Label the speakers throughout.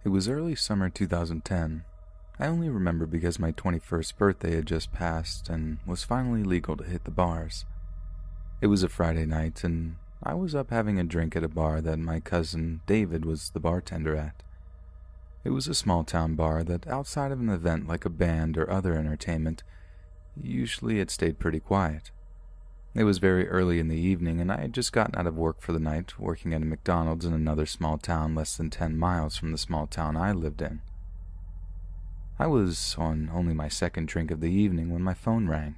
Speaker 1: It was early summer 2010. I only remember because my 21st birthday had just passed and was finally legal to hit the bars. It was a Friday night, and I was up having a drink at a bar that my cousin David was the bartender at. It was a small-town bar that, outside of an event like a band or other entertainment, usually it stayed pretty quiet. It was very early in the evening, and I had just gotten out of work for the night, working at a McDonald's in another small town less than 10 miles from the small town I lived in. I was on only my second drink of the evening when my phone rang.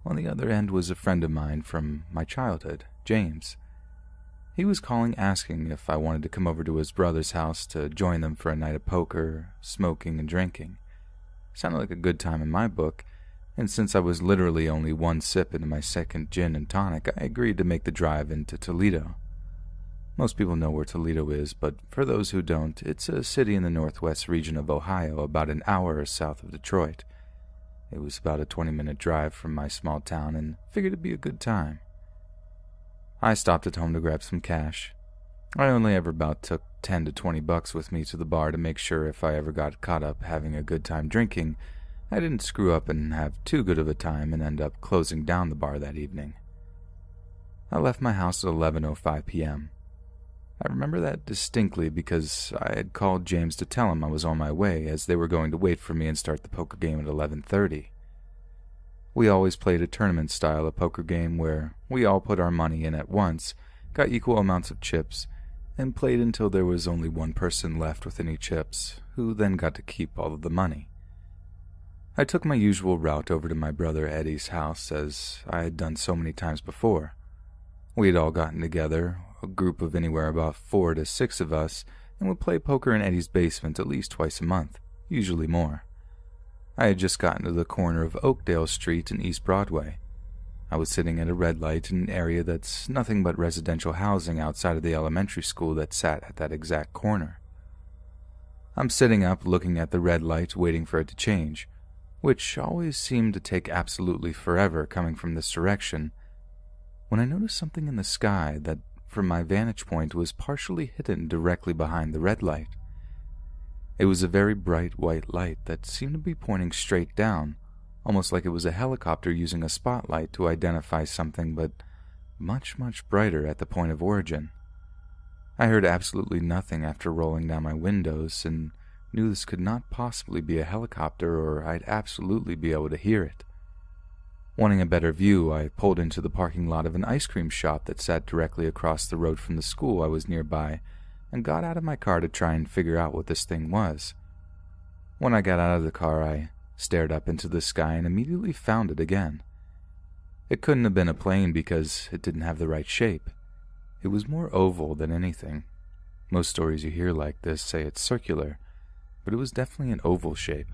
Speaker 1: On the other end was a friend of mine from my childhood, James. He was calling asking if I wanted to come over to his brother's house to join them for a night of poker, smoking, and drinking. Sounded like a good time in my book, and since I was literally only one sip into my second gin and tonic, I agreed to make the drive into Toledo. Most people know where Toledo is, but for those who don't, it's a city in the northwest region of Ohio, about an hour south of Detroit. It was about a 20-minute drive from my small town, and figured it'd be a good time. I stopped at home to grab some cash. I only ever about took $10 to $20 with me to the bar to make sure if I ever got caught up having a good time drinking, I didn't screw up and have too good of a time and end up closing down the bar that evening. I left my house at 11:05 p.m. I remember that distinctly because I had called James to tell him I was on my way, as they were going to wait for me and start the poker game at 11:30. We always played a tournament style of poker game where we all put our money in at once, got equal amounts of chips, and played until there was only one person left with any chips, who then got to keep all of the money. I took my usual route over to my brother Eddie's house, as I had done so many times before. We had all gotten together, a group of anywhere about 4 to 6 of us, and would play poker in Eddie's basement at least twice a month, usually more. I had just gotten to the corner of Oakdale Street and East Broadway. I was sitting at a red light in an area that's nothing but residential housing outside of the elementary school that sat at that exact corner. I'm sitting up looking at the red light waiting for it to change, which always seemed to take absolutely forever coming from this direction, when I noticed something in the sky that, from my vantage point, was partially hidden directly behind the red light. It was a very bright white light that seemed to be pointing straight down, almost like it was a helicopter using a spotlight to identify something, but much, much brighter at the point of origin. I heard absolutely nothing after rolling down my windows and knew this could not possibly be a helicopter, or I'd absolutely be able to hear it. Wanting a better view, I pulled into the parking lot of an ice cream shop that sat directly across the road from the school I was nearby, and got out of my car to try and figure out what this thing was. When I got out of the car, I stared up into the sky and immediately found it again. It couldn't have been a plane because it didn't have the right shape. It was more oval than anything. Most stories you hear like this say it's circular, but it was definitely an oval shape.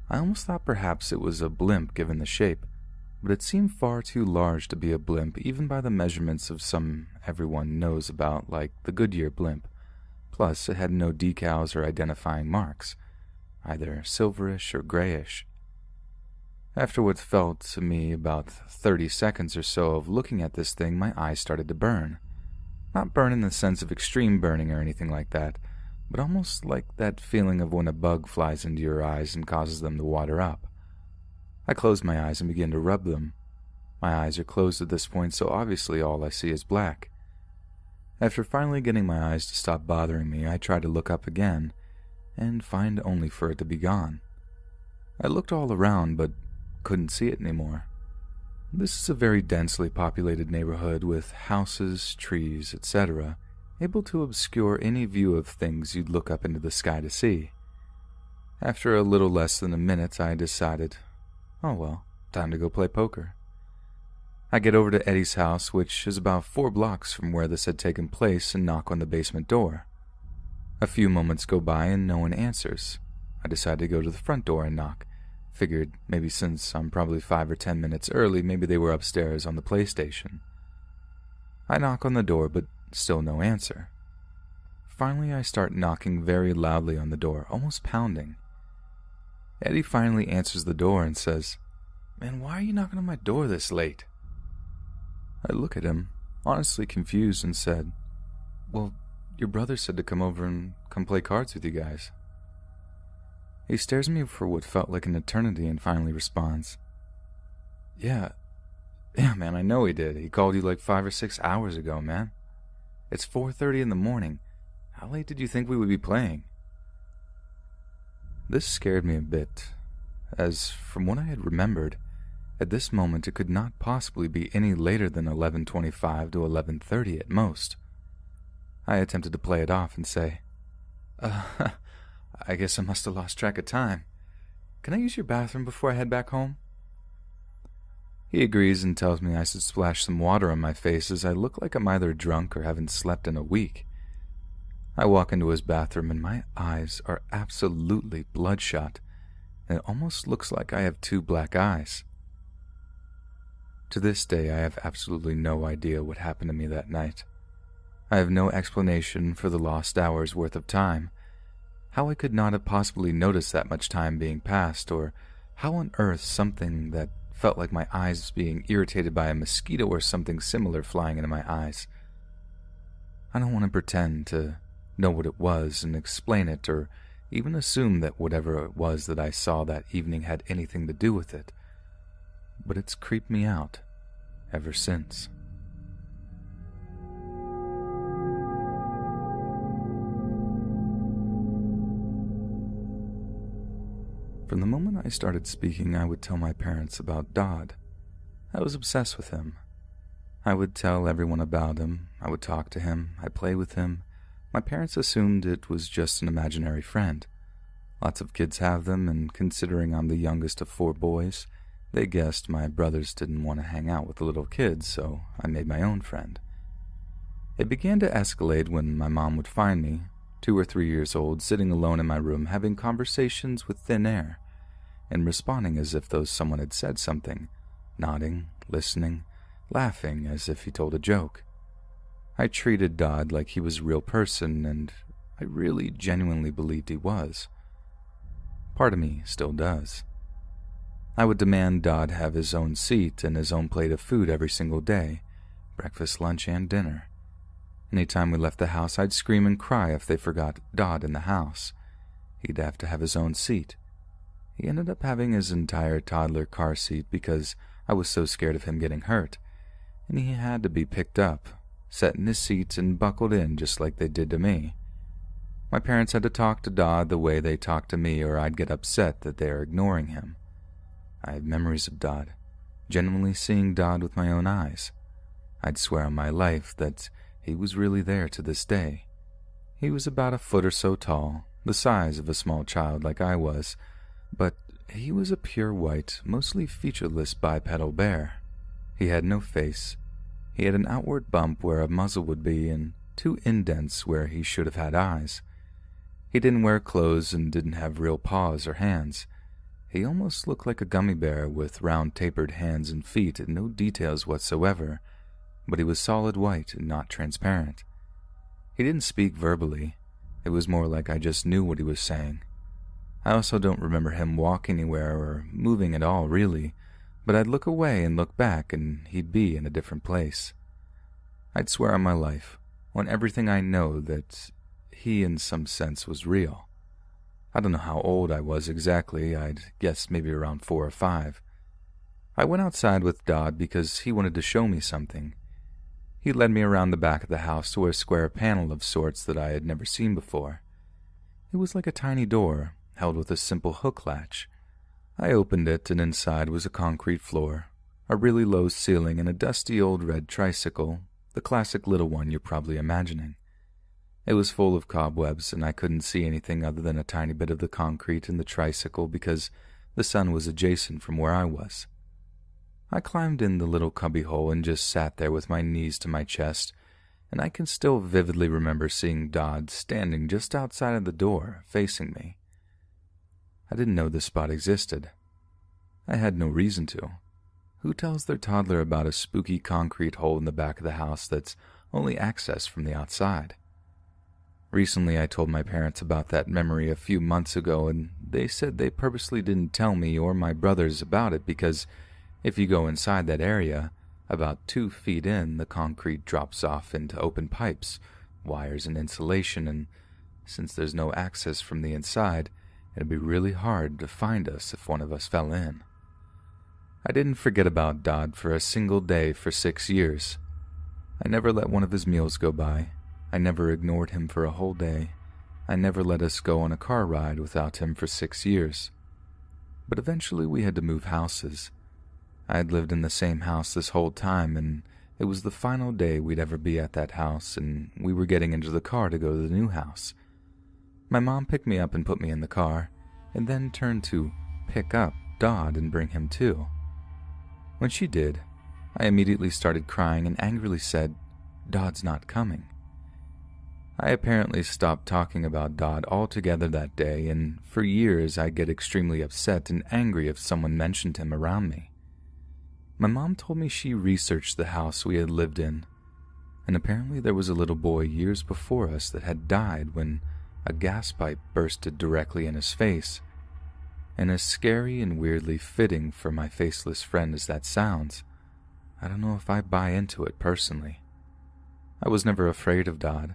Speaker 1: I almost thought perhaps it was a blimp given the shape, but it seemed far too large to be a blimp even by the measurements of some everyone knows about, like the Goodyear blimp. Plus, it had no decals or identifying marks, either silverish or grayish. After what felt to me about 30 seconds or so of looking at this thing, my eyes started to burn. Not burn in the sense of extreme burning or anything like that, but almost like that feeling of when a bug flies into your eyes and causes them to water up. I closed my eyes and began to rub them. My eyes are closed at this point, so obviously all I see is black. After finally getting my eyes to stop bothering me, I tried to look up again, and find only for it to be gone. I looked all around, but couldn't see it anymore. This is a very densely populated neighborhood with houses, trees, etc., able to obscure any view of things you'd look up into the sky to see. After a little less than a minute, I decided, oh well, time to go play poker. I get over to Eddie's house, which is about 4 blocks from where this had taken place, and knock on the basement door. A few moments go by and no one answers. I decide to go to the front door and knock. Figured maybe since I'm probably 5 or 10 minutes early, maybe they were upstairs on the PlayStation. I knock on the door, but still no answer. Finally, I start knocking very loudly on the door, almost pounding. Eddie finally answers the door and says, "Man, why are you knocking on my door this late?" I look at him, honestly confused, and said, "Well, your brother said to come over and come play cards with you guys. He stares at me for what felt like an eternity and finally responds, Yeah, man, I know he did. He called you like 5 or 6 hours ago, man. It's 4:30 in the morning. How late did you think we would be playing? This scared me a bit, as from what I had remembered, at this moment it could not possibly be any later than 11:25 to 11:30 at most. I attempted to play it off and say, I guess I must have lost track of time. Can I use your bathroom before I head back home? He agrees and tells me I should splash some water on my face as I look like I'm either drunk or haven't slept in a week. I walk into his bathroom and my eyes are absolutely bloodshot, and it almost looks like I have 2 black eyes. To this day, I have absolutely no idea what happened to me that night. I have no explanation for the lost hours worth of time, how I could not have possibly noticed that much time being passed, or how on earth something that felt like my eyes being irritated by a mosquito or something similar flying into my eyes. I don't want to pretend to know what it was and explain it, or even assume that whatever it was that I saw that evening had anything to do with it, but it's creeped me out ever since. From the moment I started speaking, I would tell my parents about Dodd. I was obsessed with him. I would tell everyone about him. I would talk to him. I'd play with him. My parents assumed it was just an imaginary friend. Lots of kids have them, and considering I'm the youngest of 4 boys, they guessed my brothers didn't want to hang out with the little kids, so I made my own friend. It began to escalate when my mom would find me, 2 or 3 years old, sitting alone in my room having conversations with thin air, and responding as if though someone had said something, nodding, listening, laughing as if he told a joke. I treated Dodd like he was a real person, and I really genuinely believed he was. Part of me still does. I would demand Dodd have his own seat and his own plate of food every single day, breakfast, lunch, and dinner. Anytime we left the house, I'd scream and cry if they forgot Dodd in the house. He'd have to have his own seat. He ended up having his entire toddler car seat because I was so scared of him getting hurt, and he had to be picked up, set in his seat, and buckled in just like they did to me. My parents had to talk to Dodd the way they talked to me, or I'd get upset that they are ignoring him. I have memories of Dodd, genuinely seeing Dodd with my own eyes. I'd swear on my life that he was really there to this day. He was about 1 foot or so tall, the size of a small child like I was, but he was a pure white, mostly featureless bipedal bear. He had no face. He had an outward bump where a muzzle would be and 2 indents where he should have had eyes. He didn't wear clothes and didn't have real paws or hands. He almost looked like a gummy bear with round tapered hands and feet and no details whatsoever, but he was solid white and not transparent. He didn't speak verbally. It was more like I just knew what he was saying. I also don't remember him walking anywhere or moving at all, really, but I'd look away and look back and he'd be in a different place. I'd swear on my life, on everything I know, that he in some sense was real. I don't know how old I was exactly. I'd guess maybe around 4 or 5. I went outside with Dodd because he wanted to show me something. He led me around the back of the house to a square panel of sorts that I had never seen before. It was like a tiny door, held with a simple hook latch. I opened it, and inside was a concrete floor, a really low ceiling, and a dusty old red tricycle, the classic little one you're probably imagining. It was full of cobwebs, and I couldn't see anything other than a tiny bit of the concrete in the tricycle because the sun was adjacent from where I was. I climbed in the little cubbyhole and just sat there with my knees to my chest, and I can still vividly remember seeing Dodd standing just outside of the door, facing me. I didn't know this spot existed. I had no reason to. Who tells their toddler about a spooky concrete hole in the back of the house that's only accessed from the outside? Recently, I told my parents about that memory a few months ago, and they said they purposely didn't tell me or my brothers about it because if you go inside that area, about 2 feet in, the concrete drops off into open pipes, wires and insulation, and since there's no access from the inside, it'd be really hard to find us if one of us fell in. I didn't forget about Dodd for a single day for 6 years. I never let one of his meals go by. I never ignored him for a whole day. I never let us go on a car ride without him for 6 years. But eventually we had to move houses. I had lived in the same house this whole time, and it was the final day we'd ever be at that house, and we were getting into the car to go to the new house. My mom picked me up and put me in the car, and then turned to pick up Dodd and bring him too. When she did, I immediately started crying and angrily said, "Dodd's not coming." I apparently stopped talking about Dodd altogether that day, and for years I'd get extremely upset and angry if someone mentioned him around me. My mom told me she researched the house we had lived in, and apparently there was a little boy years before us that had died when a gas pipe bursted directly in his face. And as scary and weirdly fitting for my faceless friend as that sounds, I don't know if I buy into it personally. I was never afraid of Dodd,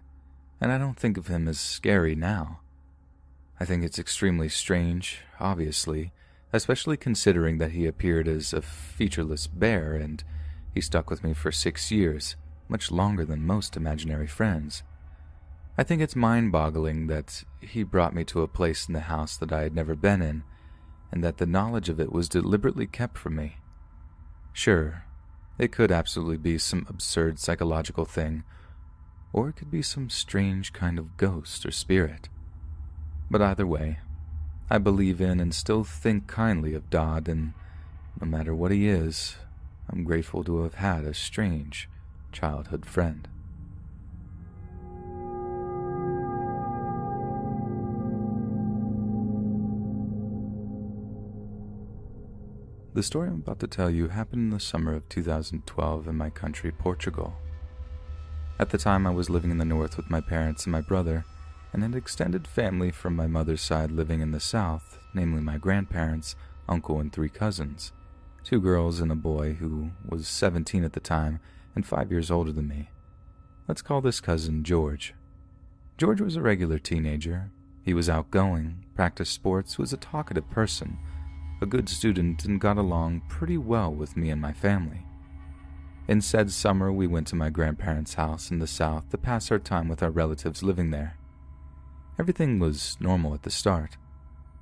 Speaker 1: and I don't think of him as scary now. I think it's extremely strange, obviously, especially considering that he appeared as a featureless bear and he stuck with me for 6 years, much longer than most imaginary friends. I think it's mind-boggling that he brought me to a place in the house that I had never been in, and that the knowledge of it was deliberately kept from me. Sure, it could absolutely be some absurd psychological thing, or it could be some strange kind of ghost or spirit. But either way, I believe in and still think kindly of Dodd, and no matter what he is, I'm grateful to have had a strange childhood friend. The story I'm about to tell you happened in the summer of 2012 in my country, Portugal. At the time, I was living in the north with my parents and my brother, and had extended family from my mother's side living in the south, namely my grandparents, uncle, and 3 cousins, 2 girls and a boy who was 17 at the time and 5 years older than me. Let's call this cousin George. George was a regular teenager. He was outgoing, practiced sports, was a talkative person, a good student, and got along pretty well with me and my family. In said summer, we went to my grandparents' house in the south to pass our time with our relatives living there. Everything was normal at the start.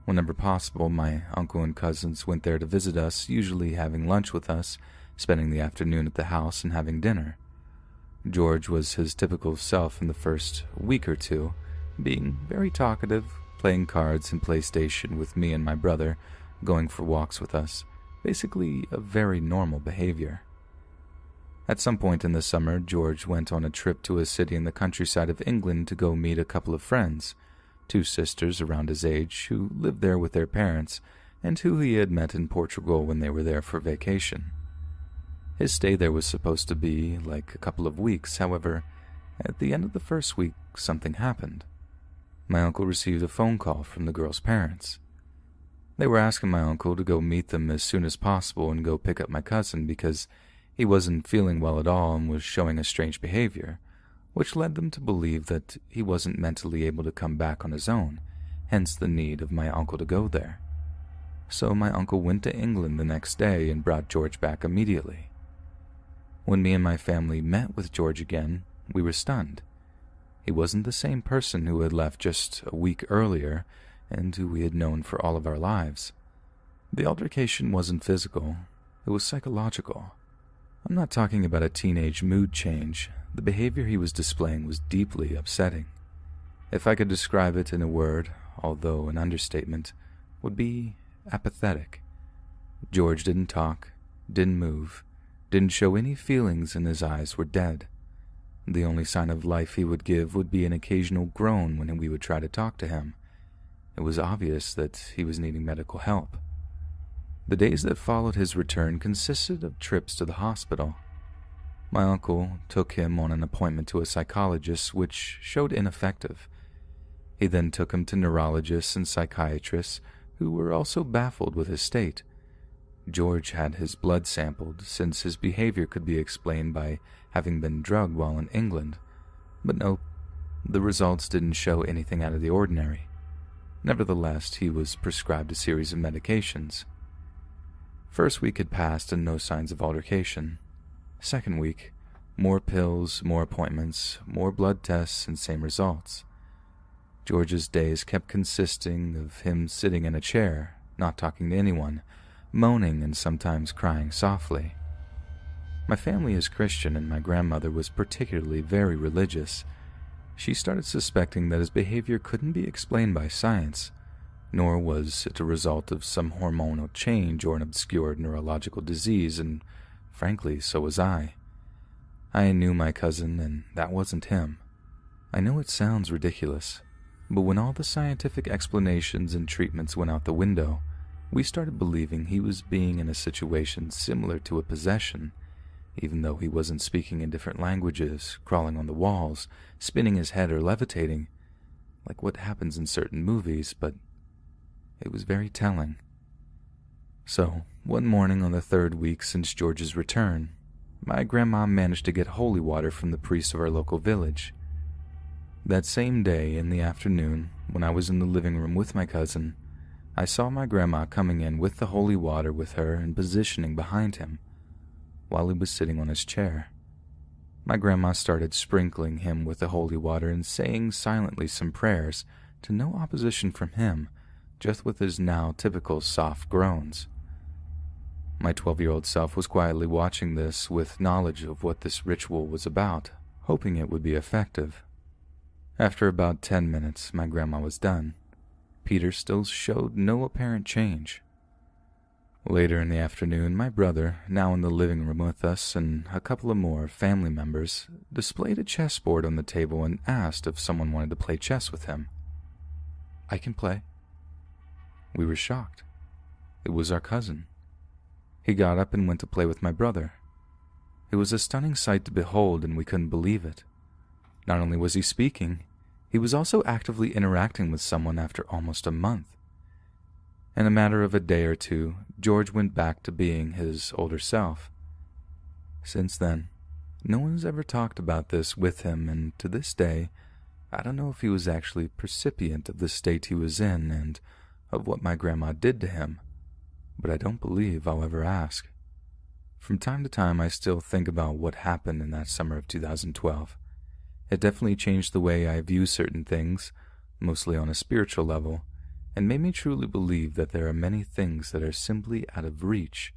Speaker 1: Whenever possible, my uncle and cousins went there to visit us, usually having lunch with us, spending the afternoon at the house, and having dinner. George was his typical self in the first week or two, being very talkative, playing cards and PlayStation with me and my brother, going for walks with us, basically a very normal behavior. At some point in the summer, George went on a trip to a city in the countryside of England to go meet a couple of friends, 2 sisters around his age who lived there with their parents and who he had met in Portugal when they were there for vacation. His stay there was supposed to be like a couple of weeks. However, at the end of the first week, something happened. My uncle received a phone call from the girls' parents. They were asking my uncle to go meet them as soon as possible and go pick up my cousin because he wasn't feeling well at all and was showing a strange behavior, which led them to believe that he wasn't mentally able to come back on his own, hence the need of my uncle to go there. So my uncle went to England the next day and brought George back immediately. When me and my family met with George again, we were stunned. He wasn't the same person who had left just a week earlier and who we had known for all of our lives. The altercation wasn't physical, it was psychological. I'm not talking about a teenage mood change. The behavior he was displaying was deeply upsetting. If I could describe it in a word, although an understatement, would be apathetic. George didn't talk, didn't move, didn't show any feelings, and his eyes were dead. The only sign of life he would give would be an occasional groan when we would try to talk to him. It was obvious that he was needing medical help. The days that followed his return consisted of trips to the hospital. My uncle took him on an appointment to a psychologist, which showed ineffective. He then took him to neurologists and psychiatrists, who were also baffled with his state. George had his blood sampled, since his behavior could be explained by having been drugged while in England. But nope, The results didn't show anything out of the ordinary. Nevertheless, he was prescribed a series of medications. First week had passed and no signs of altercation. Second week, more pills, more appointments, more blood tests, and same results. George's days kept consisting of him sitting in a chair, not talking to anyone, moaning and sometimes crying softly. My family is Christian, and my grandmother was particularly very religious. She started suspecting that his behavior couldn't be explained by science, nor was it a result of some hormonal change or an obscure neurological disease, and frankly, so was I. I knew my cousin, and that wasn't him. I know it sounds ridiculous, but when all the scientific explanations and treatments went out the window, we started believing he was being in a situation similar to a possession, even though he wasn't speaking in different languages, crawling on the walls, spinning his head or levitating, like what happens in certain movies, but it was very telling. So, one morning on the third week since George's return, my grandma managed to get holy water from the priest of our local village. That same day, in the afternoon, when I was in the living room with my cousin, I saw my grandma coming in with the holy water with her and positioning behind him, while he was sitting on his chair. My grandma started sprinkling him with the holy water and saying silently some prayers, to no opposition from him, just with his now typical soft groans. My 12-year-old self was quietly watching this with knowledge of what this ritual was about, hoping it would be effective. After about 10 minutes, my grandma was done. Peter still showed no apparent change. Later in the afternoon, my brother, now in the living room with us, and a couple of more family members, displayed a chessboard on the table and asked if someone wanted to play chess with him. "I can play." We were shocked. It was our cousin. He got up and went to play with my brother. It was a stunning sight to behold, and we couldn't believe it. Not only was he speaking, he was also actively interacting with someone after almost a month. In a matter of a day or two, George went back to being his older self. Since then, no one's ever talked about this with him, and to this day, I don't know if he was actually percipient of the state he was in and of what my grandma did to him, but I don't believe I'll ever ask. From time to time, I still think about what happened in that summer of 2012. It definitely changed the way I view certain things, mostly on a spiritual level, and made me truly believe that there are many things that are simply out of reach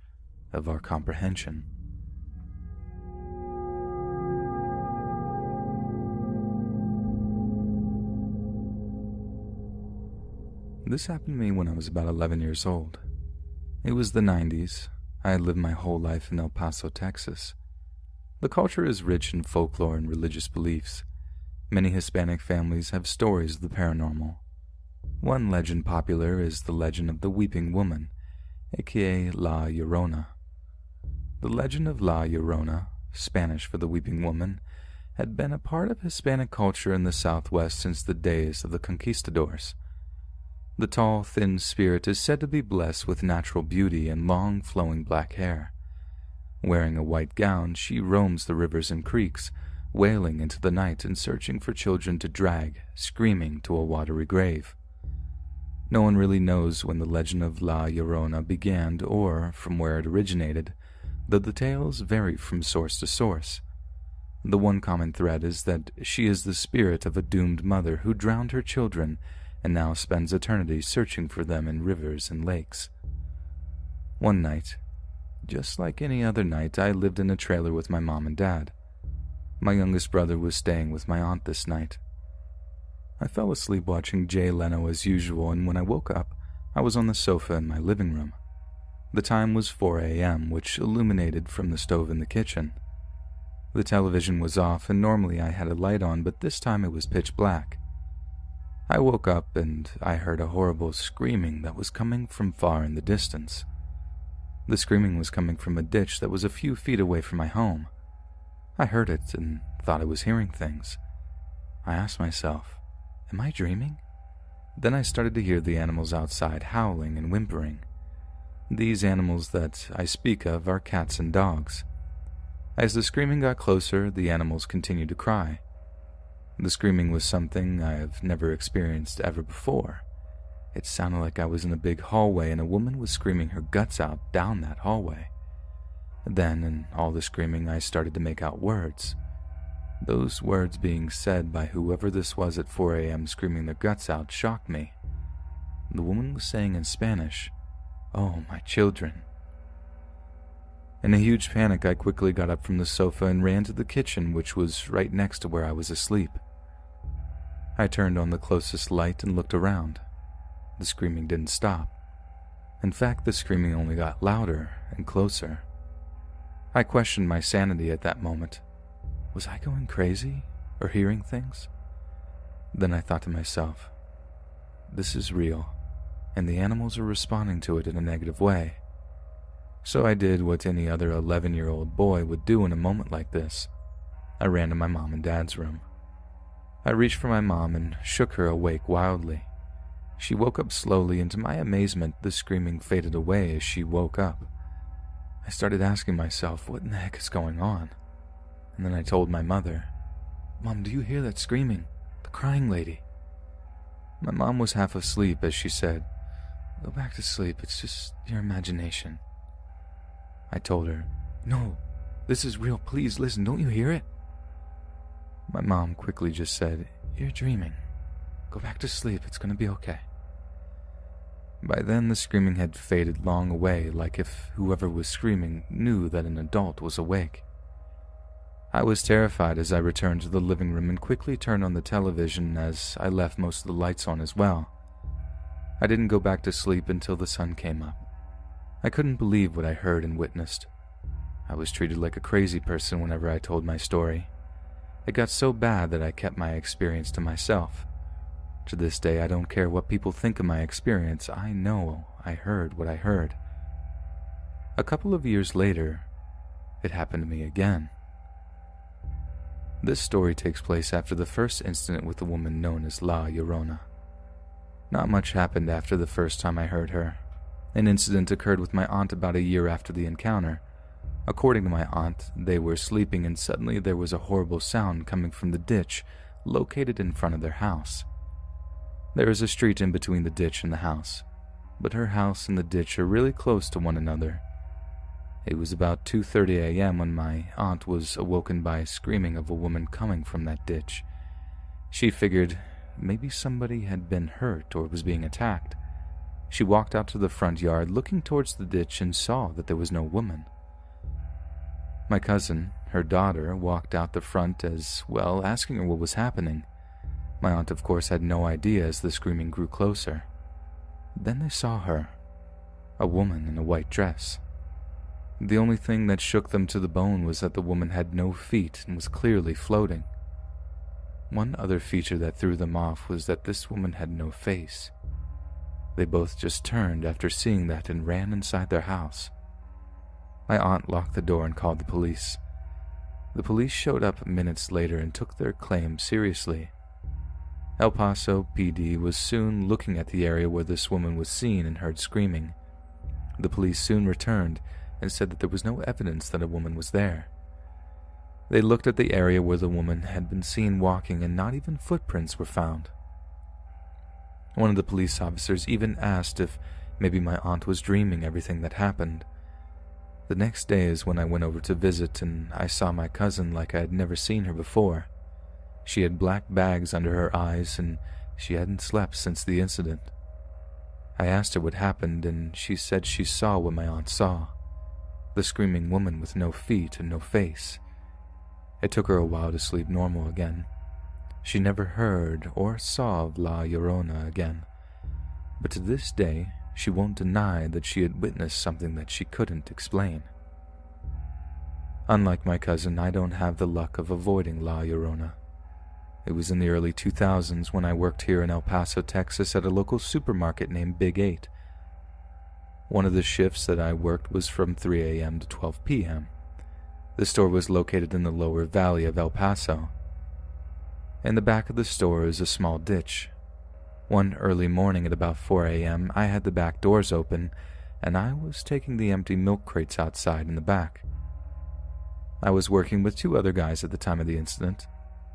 Speaker 1: of our comprehension. This happened to me when I was about 11 years old. It was the 90s. I had lived my whole life in El Paso, Texas. The culture is rich in folklore and religious beliefs. Many Hispanic families have stories of the paranormal. One legend popular is the legend of the Weeping Woman, aka La Llorona. The legend of La Llorona, Spanish for the Weeping Woman, had been a part of Hispanic culture in the Southwest since the days of the conquistadors. The tall, thin spirit is said to be blessed with natural beauty and long, flowing black hair. Wearing a white gown, she roams the rivers and creeks, wailing into the night and searching for children to drag, screaming, to a watery grave. No one really knows when the legend of La Llorona began or from where it originated, though the tales vary from source to source. The one common thread is that she is the spirit of a doomed mother who drowned her children and now spends eternity searching for them in rivers and lakes. One night, just like any other night, I lived in a trailer with my mom and dad. My youngest brother was staying with my aunt this night. I fell asleep watching Jay Leno as usual, and when I woke up, I was on the sofa in my living room. The time was 4 a.m., which illuminated from the stove in the kitchen. The television was off, and normally I had a light on, but this time it was pitch black. I woke up and I heard a horrible screaming that was coming from far in the distance. The screaming was coming from a ditch that was a few feet away from my home. I heard it and thought I was hearing things. I asked myself, am I dreaming? Then I started to hear the animals outside howling and whimpering. These animals that I speak of are cats and dogs. As the screaming got closer, the animals continued to cry. The screaming was something I have never experienced ever before. It sounded like I was in a big hallway and a woman was screaming her guts out down that hallway. Then, in all the screaming, I started to make out words. Those words being said by whoever this was at 4 a.m. screaming their guts out shocked me. The woman was saying in Spanish, "Oh, my children." In a huge panic, I quickly got up from the sofa and ran to the kitchen, which was right next to where I was asleep. I turned on the closest light and looked around. The screaming didn't stop. In fact, the screaming only got louder and closer. I questioned my sanity at that moment. Was I going crazy or hearing things? Then I thought to myself, this is real, and the animals are responding to it in a negative way. So I did what any other 11-year-old boy would do in a moment like this. I ran to my mom and dad's room. I reached for my mom and shook her awake wildly. She woke up slowly, and to my amazement, the screaming faded away as she woke up. I started asking myself, what in the heck is going on? And then I told my mother, "Mom, do you hear that screaming? The crying lady." My mom was half asleep as she said, "Go back to sleep, it's just your imagination." I told her, "No, this is real, please listen, don't you hear it?" My mom quickly just said, "You're dreaming. Go back to sleep, it's gonna be okay." By then, the screaming had faded long away, like if whoever was screaming knew that an adult was awake. I was terrified as I returned to the living room and quickly turned on the television as I left most of the lights on as well. I didn't go back to sleep until the sun came up. I couldn't believe what I heard and witnessed. I was treated like a crazy person whenever I told my story. It got so bad that I kept my experience to myself. To this day, I don't care what people think of my experience. I know I heard what I heard. A couple of years later, it happened to me again. This story takes place after the first incident with the woman known as La Llorona. Not much happened after the first time I heard her. An incident occurred with my aunt about a year after the encounter. According to my aunt, they were sleeping and suddenly there was a horrible sound coming from the ditch located in front of their house. There is a street in between the ditch and the house, but her house and the ditch are really close to one another. It was about 2:30 a.m. when my aunt was awoken by screaming of a woman coming from that ditch. She figured maybe somebody had been hurt or was being attacked. She walked out to the front yard looking towards the ditch and saw that there was no woman. My cousin, her daughter, walked out the front as well, asking her what was happening. My aunt, of course, had no idea as the screaming grew closer. Then they saw her, a woman in a white dress. The only thing that shook them to the bone was that the woman had no feet and was clearly floating. One other feature that threw them off was that this woman had no face. They both just turned after seeing that and ran inside their house. My aunt locked the door and called the police. The police showed up minutes later and took their claim seriously. El Paso PD was soon looking at the area where this woman was seen and heard screaming. The police soon returned and said that there was no evidence that a woman was there. They looked at the area where the woman had been seen walking and not even footprints were found. One of the police officers even asked if maybe my aunt was dreaming everything that happened. The next day is when I went over to visit and I saw my cousin like I had never seen her before. She had black bags under her eyes and she hadn't slept since the incident. I asked her what happened and she said she saw what my aunt saw. The screaming woman with no feet and no face. It took her a while to sleep normal again. She never heard or saw of La Llorona again. But to this day, she won't deny that she had witnessed something that she couldn't explain. Unlike my cousin, I don't have the luck of avoiding La Llorona. It was in the early 2000s when I worked here in El Paso, Texas at a local supermarket named Big 8. One of the shifts that I worked was from 3 a.m. to 12 p.m. The store was located in the lower valley of El Paso. In the back of the store is a small ditch. One early morning at about 4 a.m., I had the back doors open, and I was taking the empty milk crates outside in the back. I was working with two other guys at the time of the incident.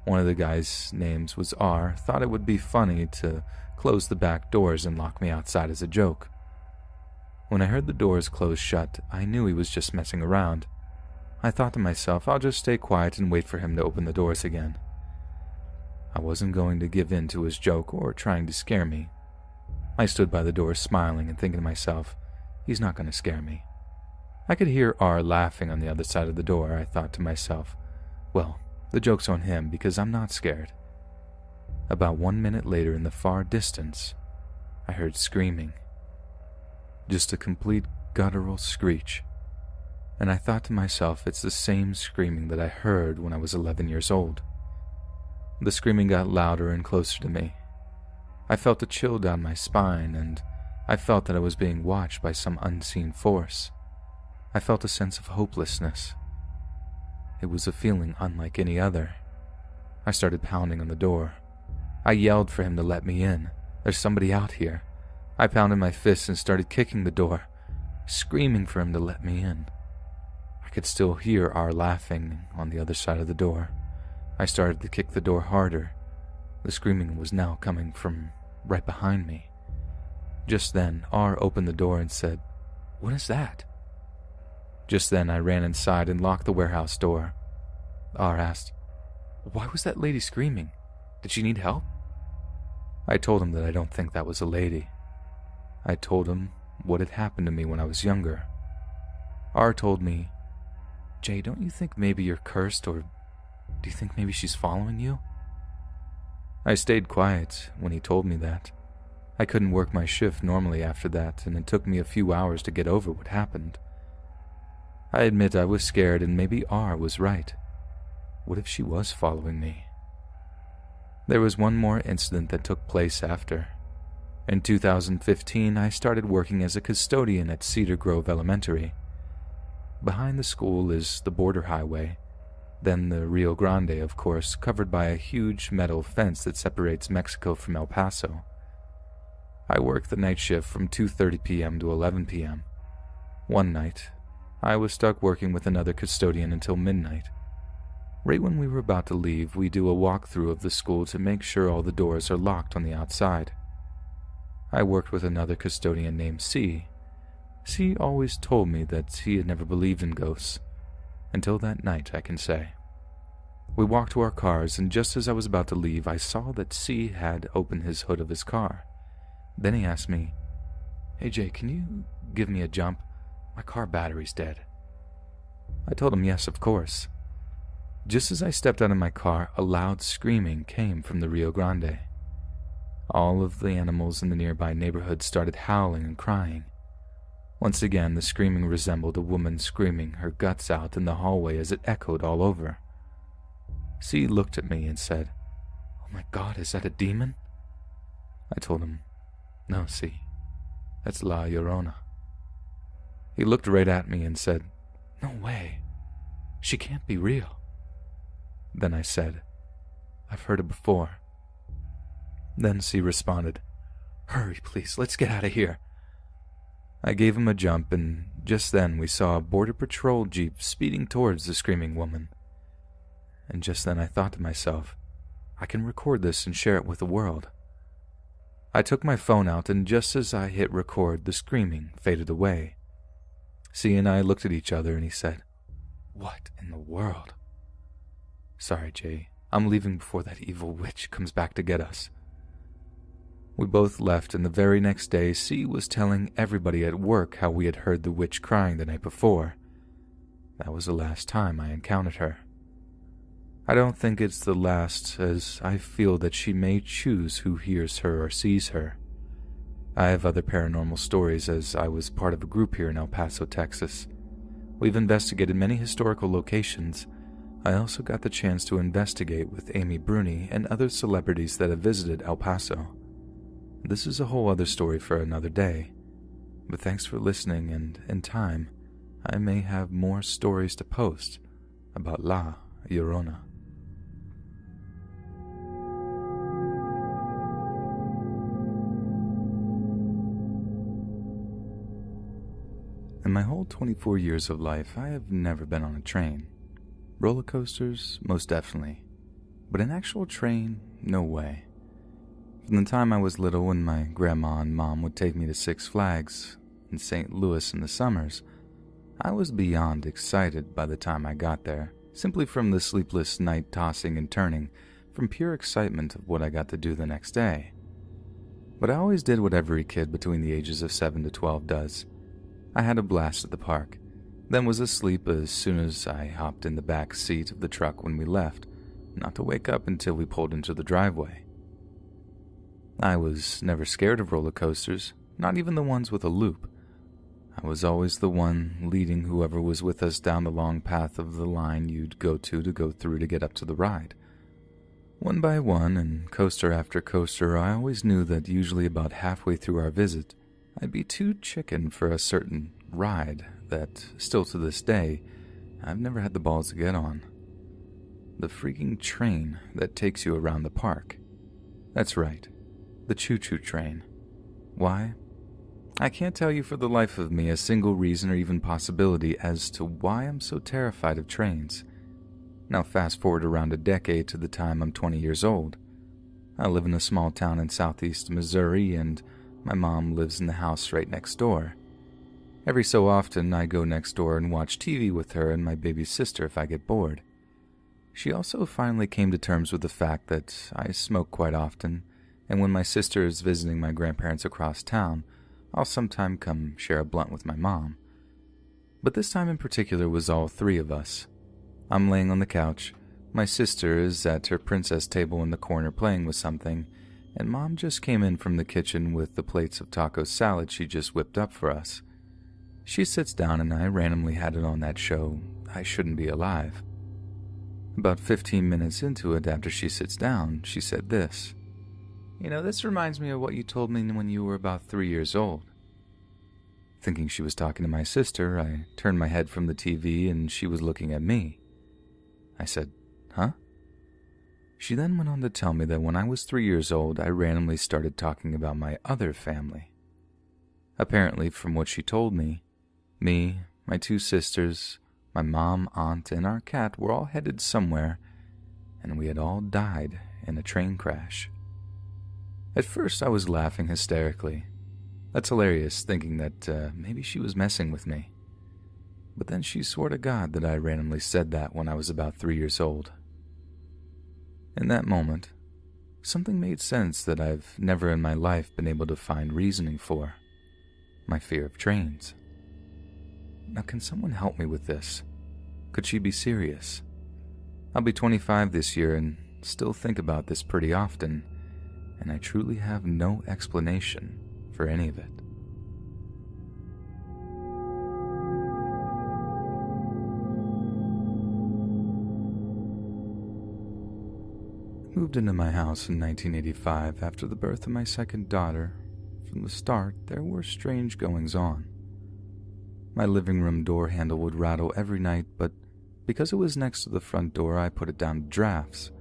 Speaker 1: One of the guys' names was R, thought it would be funny to close the back doors and lock me outside as a joke. When I heard the doors close shut, I knew he was just messing around. I thought to myself, I'll just stay quiet and wait for him to open the doors again. I wasn't going to give in to his joke or trying to scare me. I stood by the door smiling and thinking to myself, he's not going to scare me. I could hear R laughing on the other side of the door. I thought to myself, well, the joke's on him because I'm not scared. About 1 minute later in the far distance, I heard screaming. Just a complete guttural screech. And I thought to myself, it's the same screaming that I heard when I was 11 years old. The screaming got louder and closer to me. I felt a chill down my spine, and I felt that I was being watched by some unseen force. I felt a sense of hopelessness. It was a feeling unlike any other. I started pounding on the door. I yelled for him to let me in. There's somebody out here. I pounded my fists and started kicking the door, screaming for him to let me in. I could still hear R laughing on the other side of the door. I started to kick the door harder. The screaming was now coming from right behind me. Just then, R opened the door and said, "What is that?" Just then, I ran inside and locked the warehouse door. R asked, "Why was that lady screaming? Did she need help?" I told him that I don't think that was a lady. I told him what had happened to me when I was younger. R told me, "Jay, don't you think maybe you're cursed, or do you think maybe she's following you?" I stayed quiet when he told me that. I couldn't work my shift normally after that, and it took me a few hours to get over what happened. I admit I was scared, and maybe R was right. What if she was following me? There was one more incident that took place after. In 2015, I started working as a custodian at Cedar Grove Elementary. Behind the school is the border highway, then the Rio Grande, of course, covered by a huge metal fence that separates Mexico from El Paso. I worked the night shift from 2:30 p.m. to 11 p.m. One night, I was stuck working with another custodian until midnight. Right when we were about to leave, we do a walkthrough of the school to make sure all the doors are locked on the outside. I worked with another custodian named C. C always told me that he had never believed in ghosts. Until that night, I can say. We walked to our cars, and just as I was about to leave, I saw that C had opened his hood of his car. Then he asked me, "Hey Jay, can you give me a jump? My car battery's dead." I told him yes, of course. Just as I stepped out of my car, a loud screaming came from the Rio Grande. All of the animals in the nearby neighborhood started howling and crying. Once again, the screaming resembled a woman screaming her guts out in the hallway as it echoed all over. C looked at me and said, "Oh my God, is that a demon?" I told him, "No, C, that's La Llorona." He looked right at me and said, "No way, she can't be real." Then I said, "I've heard it before." Then C responded, "Hurry, please, let's get out of here." I gave him a jump, and just then we saw a Border Patrol Jeep speeding towards the screaming woman. And just then I thought to myself, I can record this and share it with the world. I took my phone out, and just as I hit record, the screaming faded away. C and I looked at each other, and he said, "What in the world?" "Sorry, Jay, I'm leaving before that evil witch comes back to get us." We both left, and the very next day, C was telling everybody at work how we had heard the witch crying the night before. That was the last time I encountered her. I don't think it's the last, as I feel that she may choose who hears her or sees her. I have other paranormal stories, as I was part of a group here in El Paso, Texas. We've investigated many historical locations. I also got the chance to investigate with Amy Bruni and other celebrities that have visited El Paso. This is a whole other story for another day, but thanks for listening, and in time, I may have more stories to post about La Llorona. In my whole 24 years of life, I have never been on a train. Roller coasters, most definitely, But an actual train, no way. From the time I was little and my grandma and mom would take me to Six Flags in St. Louis in the summers, I was beyond excited by the time I got there, simply from the sleepless night tossing and turning, from pure excitement of what I got to do the next day. But I always did what every kid between the ages of 7 to 12 does. I had a blast at the park, then was asleep as soon as I hopped in the back seat of the truck when we left, not to wake up until we pulled into the driveway. I was never scared of roller coasters, not even the ones with a loop. I was always the one leading whoever was with us down the long path of the line you'd go through to get up to the ride. One by one, and coaster after coaster, I always knew that usually about halfway through our visit, I'd be too chicken for a certain ride that, still to this day, I've never had the balls to get on. The freaking train that takes you around the park. That's right, the choo-choo train. Why? I can't tell you for the life of me a single reason or even possibility as to why I'm so terrified of trains. Now fast forward around a decade to the time I'm 20 years old. I live in a small town in southeast Missouri, and my mom lives in the house right next door. Every so often, I go next door and watch TV with her and my baby sister if I get bored. She also finally came to terms with the fact that I smoke quite often, and when my sister is visiting my grandparents across town, I'll sometime come share a blunt with my mom. But this time in particular was all three of us. I'm laying on the couch, my sister is at her princess table in the corner playing with something, and Mom just came in from the kitchen with the plates of taco salad she just whipped up for us. She sits down and I randomly had it on that show, I Shouldn't Be Alive. About 15 minutes into it, after she sits down, she said this. This reminds me of what you told me when you were about 3 years old. Thinking she was talking to my sister, I turned my head from the TV and she was looking at me. I said, huh? She then went on to tell me that when I was 3 years old, I randomly started talking about my other family. Apparently, from what she told me, my two sisters, my mom, aunt, and our cat were all headed somewhere, and we had all died in a train crash. At first, I was laughing hysterically. That's hilarious, thinking that maybe she was messing with me. But then she swore to God that I randomly said that when I was about 3 years old. In that moment, something made sense that I've never in my life been able to find reasoning for. My fear of trains. Now, can someone help me with this? Could she be serious? I'll be 25 this year and still think about this pretty often, and I truly have no explanation for any of it. I moved into my house in 1985 after the birth of my second daughter. From the start, there were strange goings-on. My living room door handle would rattle every night, but because it was next to the front door, I put it down to drafts.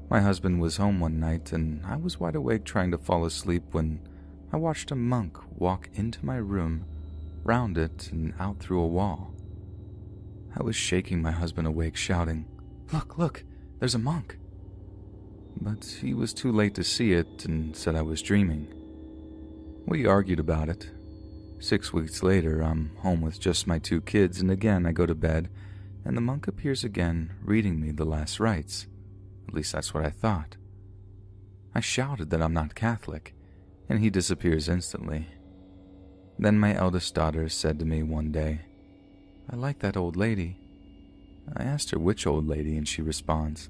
Speaker 1: My husband was home one night, and I was wide awake trying to fall asleep when I watched a monk walk into my room, round it, and out through a wall. I was shaking my husband awake, shouting, Look, there's a monk." But he was too late to see it and said I was dreaming. We argued about it. 6 weeks later, I'm home with just my 2 kids, and again I go to bed, and the monk appears again, reading me the last rites. At least that's what I thought. I shouted that I'm not Catholic, and he disappears instantly. Then my eldest daughter said to me one day, "I like that old lady." I asked her which old lady, and she responds,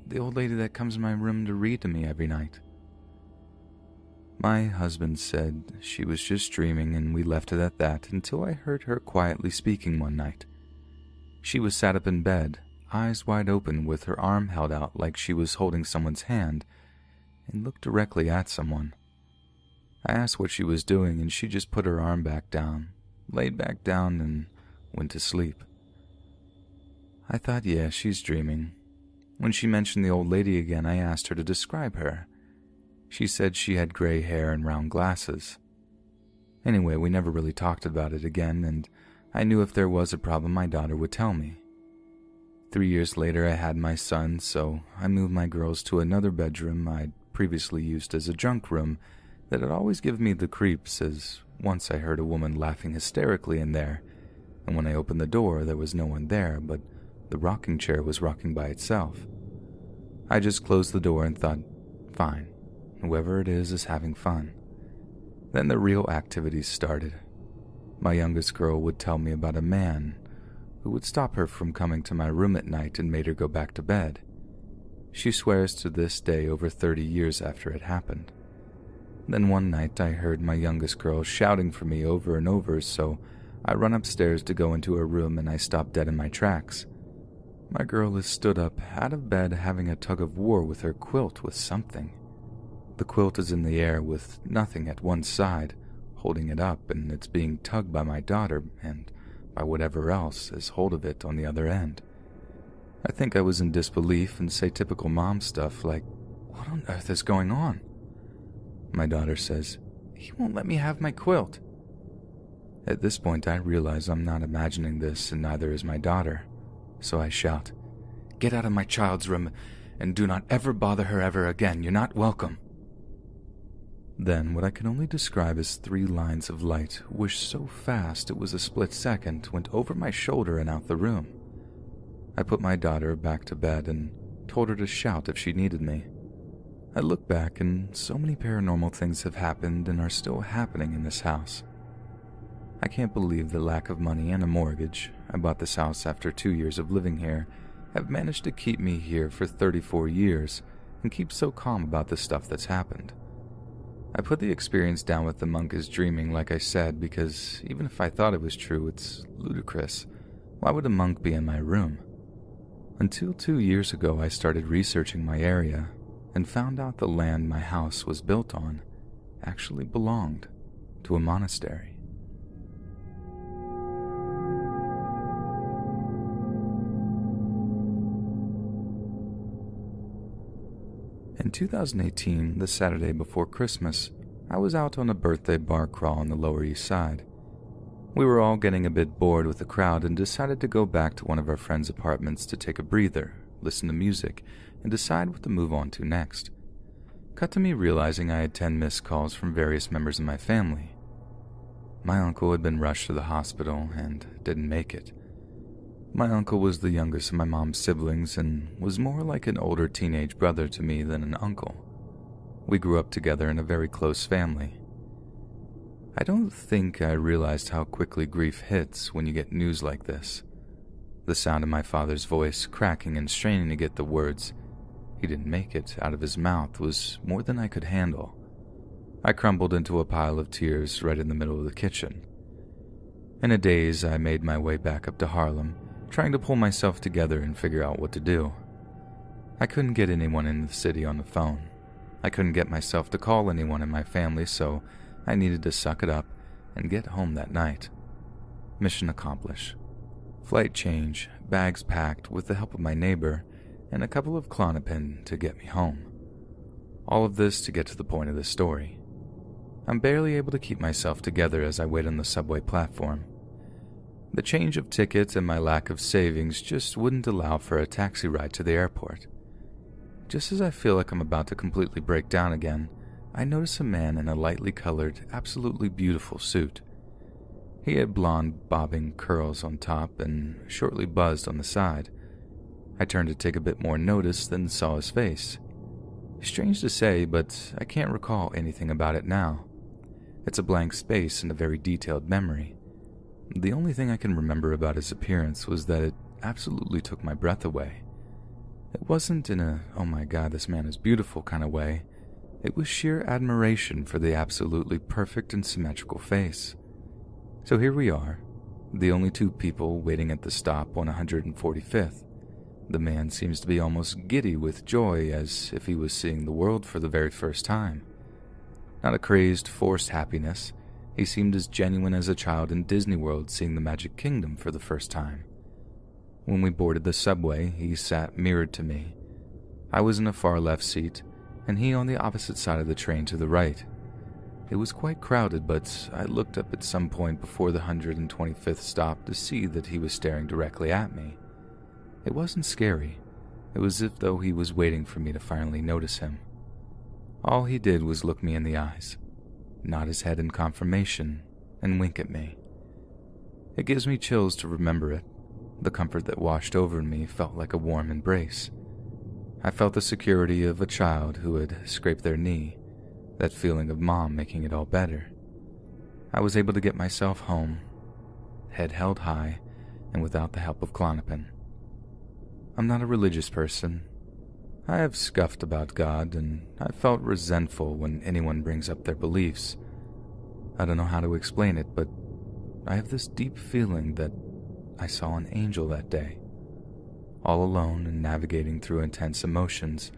Speaker 1: "The old lady that comes in my room to read to me every night." My husband said she was just dreaming, and we left it at that until I heard her quietly speaking one night. She was sat up in bed, eyes wide open with her arm held out like she was holding someone's hand, and looked directly at someone. I asked what she was doing, and she just put her arm back down, laid back down, and went to sleep. I thought, yeah, she's dreaming. When she mentioned the old lady again, I asked her to describe her. She said she had gray hair and round glasses. Anyway, we never really talked about it again, and I knew if there was a problem, my daughter would tell me. 3 years later, I had my son, so I moved my girls to another bedroom I'd previously used as a junk room that had always given me the creeps, as once I heard a woman laughing hysterically in there, and when I opened the door, there was no one there, but the rocking chair was rocking by itself. I just closed the door and thought, fine, whoever it is having fun. Then the real activities started. My youngest girl would tell me about a man who would stop her from coming to my room at night and made her go back to bed. She swears to this day over 30 years after it happened. Then one night I heard my youngest girl shouting for me over and over, so I run upstairs to go into her room and I stop dead in my tracks. My girl is stood up out of bed having a tug of war with her quilt with something. The quilt is in the air with nothing at one side, holding it up, and it's being tugged by my daughter and by whatever else has hold of it on the other end. I think I was in disbelief and say typical mom stuff like, "What on earth is going on?" My daughter says, "He won't let me have my quilt." At this point, I realize I'm not imagining this, and neither is my daughter. So I shout, "Get out of my child's room, and do not ever bother her ever again. You're not welcome." Then what I can only describe as 3 lines of light whooshed so fast it was a split second, went over my shoulder and out the room. I put my daughter back to bed and told her to shout if she needed me. I look back and so many paranormal things have happened and are still happening in this house. I can't believe the lack of money and a mortgage, I bought this house after 2 years of living here, have managed to keep me here for 34 years and keep so calm about the stuff that's happened. I put the experience down with the monk as dreaming, like I said, because even if I thought it was true, it's ludicrous. Why would a monk be in my room? Until 2 years ago, I started researching my area and found out the land my house was built on actually belonged to a monastery. In 2018, the Saturday before Christmas, I was out on a birthday bar crawl on the Lower East Side. We were all getting a bit bored with the crowd and decided to go back to one of our friends' apartments to take a breather, listen to music, and decide what to move on to next. Cut to me realizing I had 10 missed calls from various members of my family. My uncle had been rushed to the hospital and didn't make it. My uncle was the youngest of my mom's siblings and was more like an older teenage brother to me than an uncle. We grew up together in a very close family. I don't think I realized how quickly grief hits when you get news like this. The sound of my father's voice cracking and straining to get the words, "He didn't make it," out of his mouth was more than I could handle. I crumbled into a pile of tears right in the middle of the kitchen. In a daze, I made my way back up to Harlem, trying to pull myself together and figure out what to do. I couldn't get anyone in the city on the phone. I couldn't get myself to call anyone in my family, so I needed to suck it up and get home that night. Mission accomplished. Flight change, bags packed with the help of my neighbor, and a couple of Klonopin to get me home. All of this to get to the point of the story. I'm barely able to keep myself together as I wait on the subway platform. The change of tickets and my lack of savings just wouldn't allow for a taxi ride to the airport. Just as I feel like I'm about to completely break down again, I notice a man in a lightly colored, absolutely beautiful suit. He had blonde, bobbing curls on top and shortly buzzed on the side. I turned to take a bit more notice, then saw his face. Strange to say, but I can't recall anything about it now. It's a blank space and a very detailed memory. The only thing I can remember about his appearance was that it absolutely took my breath away. It wasn't in a, "oh my god, this man is beautiful" kind of way. It was sheer admiration for the absolutely perfect and symmetrical face. So here we are, the only 2 people waiting at the stop on 145th. The man seems to be almost giddy with joy, as if he was seeing the world for the very first time. Not a crazed, forced happiness. He seemed as genuine as a child in Disney World seeing the Magic Kingdom for the first time. When we boarded the subway, he sat mirrored to me. I was in a far left seat, and he on the opposite side of the train to the right. It was quite crowded, but I looked up at some point before the 125th stop to see that he was staring directly at me. It wasn't scary. It was as though he was waiting for me to finally notice him. All he did was look me in the eyes, nod his head in confirmation, and wink at me. It gives me chills to remember it. The comfort that washed over me felt like a warm embrace. I felt the security of a child who had scraped their knee, that feeling of mom making it all better. I was able to get myself home, head held high, and without the help of Klonopin. I'm not a religious person. I have scuffed about God, and I've felt resentful when anyone brings up their beliefs. I don't know how to explain it, but I have this deep feeling that I saw an angel that day. All alone and navigating through intense emotions,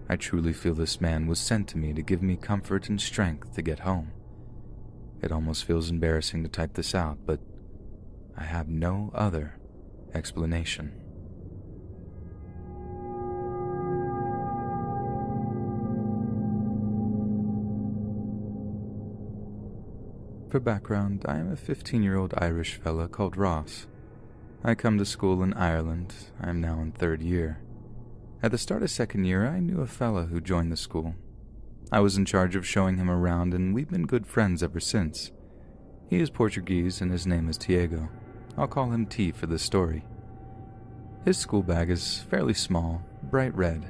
Speaker 1: I truly feel this man was sent to me to give me comfort and strength to get home. It almost feels embarrassing to type this out, but I have no other explanation. For background, I am a 15-year-old Irish fella called Ross. I come to school in Ireland. I am now in 3rd year. At the start of 2nd year, I knew a fella who joined the school. I was in charge of showing him around, and we've been good friends ever since. He is Portuguese, and his name is Tiago. I'll call him T for this story. His school bag is fairly small, bright red.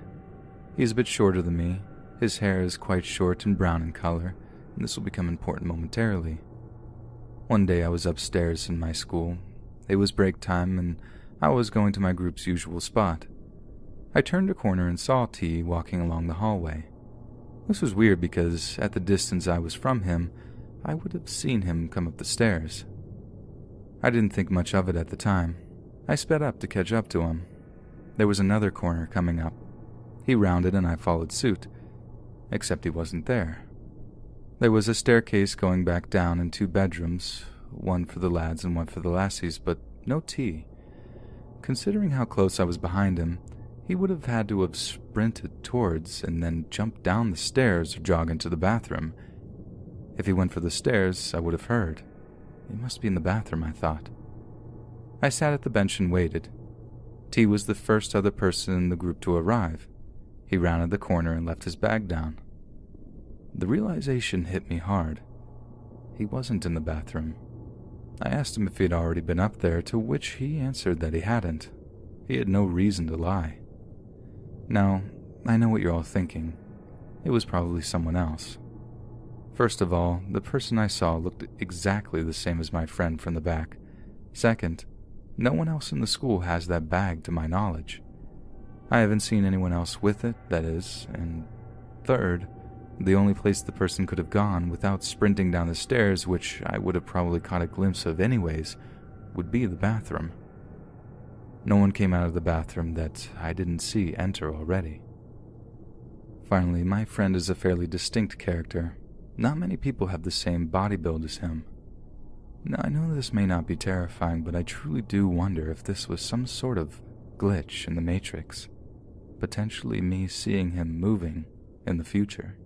Speaker 1: He is a bit shorter than me. His hair is quite short and brown in color, and this will become important momentarily. One day I was upstairs in my school. It was break time, and I was going to my group's usual spot. I turned a corner and saw T walking along the hallway. This was weird because, at the distance I was from him, I would have seen him come up the stairs. I didn't think much of it at the time. I sped up to catch up to him. There was another corner coming up. He rounded and I followed suit, except he wasn't there. There was a staircase going back down and 2 bedrooms, one for the lads and one for the lassies, but no T. Considering how close I was behind him, he would have had to have sprinted towards and then jumped down the stairs or jog into the bathroom. If he went for the stairs, I would have heard. He must be in the bathroom, I thought. I sat at the bench and waited. T was the first other person in the group to arrive. He rounded the corner and left his bag down. The realization hit me hard. He wasn't in the bathroom. I asked him if he had already been up there, to which he answered that he hadn't. He had no reason to lie. Now, I know what you're all thinking. It was probably someone else. First of all, the person I saw looked exactly the same as my friend from the back. Second, no one else in the school has that bag to my knowledge. I haven't seen anyone else with it, that is, and third, the only place the person could have gone without sprinting down the stairs, which I would have probably caught a glimpse of anyways, would be the bathroom. No one came out of the bathroom that I didn't see enter already. Finally, my friend is a fairly distinct character. Not many people have the same body build as him. Now, I know this may not be terrifying, but I truly do wonder if this was some sort of glitch in the Matrix. Potentially me seeing him moving in the future.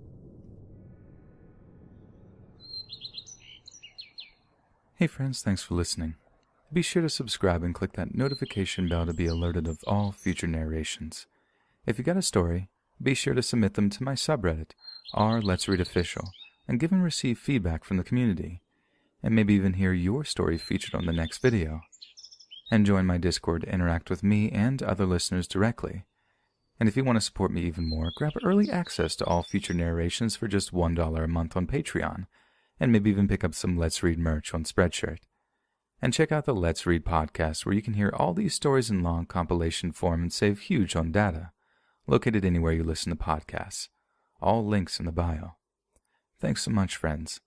Speaker 1: Hey friends, thanks for listening. Be sure to subscribe and click that notification bell to be alerted of all future narrations. If you got a story, be sure to submit them to my subreddit, r/Let'sReadOfficial, and give and receive feedback from the community, and maybe even hear your story featured on the next video. And join my Discord to interact with me and other listeners directly. And if you want to support me even more, grab early access to all future narrations for just $1 a month on Patreon, and maybe even pick up some Let's Read merch on Spreadshirt. And check out the Let's Read podcast, where you can hear all these stories in long compilation form and save huge on data, located anywhere you listen to podcasts. All links in the bio. Thanks so much, friends,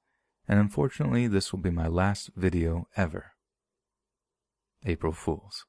Speaker 1: and unfortunately this will be my last video ever. April Fools.